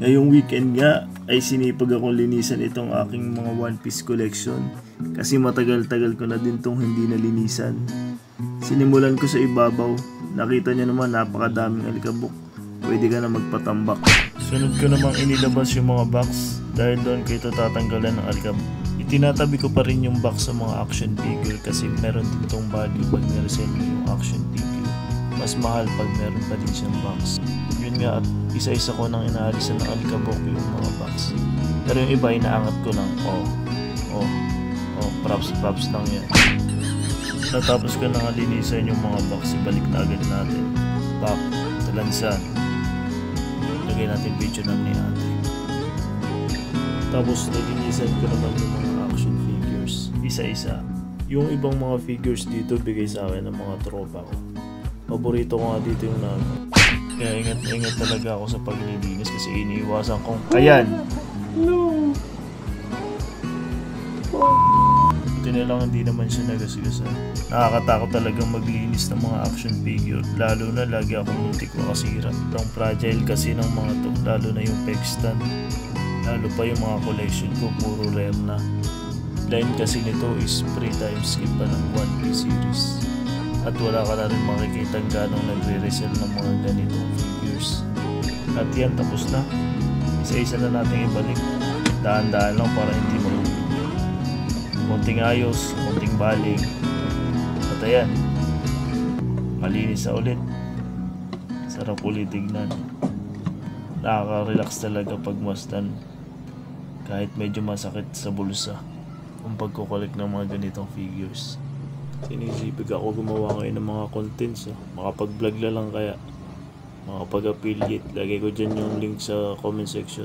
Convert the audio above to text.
Ngayong weekend nga ay sinipag akong linisan itong aking mga One Piece collection kasi matagal-tagal ko na din itong hindi nalinisan. Sinimulan ko sa ibabaw, nakita nyo naman napakadaming alikabok, pwede ka na magpatambak. Sunod ko namang inilabas yung mga box dahil doon ko ito tatanggalan ng alikabok. Itinatabi ko pa rin yung box sa mga action figure kasi meron din itong value pag niresell mo yung action figure. Mas mahal pag meron pa din siyang box. Yun nga at isa-isa ko nang inaalisan ng alikabok yung mga box. Pero yung iba inaangat ko lang. Props lang yan. Natapos ko nang linisan yung mga box, ibalik na agad natin. Back, talansan. Lagay natin video ng ni ate. Tapos nalinisan ko naman yung mga action figures. Isa-isa. Yung ibang mga figures dito bigay sa akin ng mga tropa ko. Paborito ko nga dito yung nano. Kaya ingat talaga ako sa paglilinis kasi iniiwasan kong ayan! No! Buti na lang hindi naman siya nagasgasa. Nakakatakot talagang maglinis ng mga action figure. Lalo na lagi akong muntik makasira. Ang fragile kasi ng mga to. Lalo na yung peg stand. Lalo pa yung mga collection ko puro rare na. Line kasi nito is 3 times skip pa ng One Piece series. At wala ka na rin makikita ganong nagre-resell ng mga ganitong figures. At yan, tapos na. Isa-isa na natin ibalik. Daan-daan lang para hindi mahulog. Konting ayos, konting baling. At ayan, malinis na ulit. Sarap ulit tignan. Nakaka-relax talaga pag masdan. Kahit medyo masakit sa bulsa kung pagkukulik ng mga ganitong figures. Sinisipig ako gumawa ngayon ng mga contents. Makapag-vlog na lang kaya. Makapag-affiliate. Lagay ko dyan yung link sa comment section.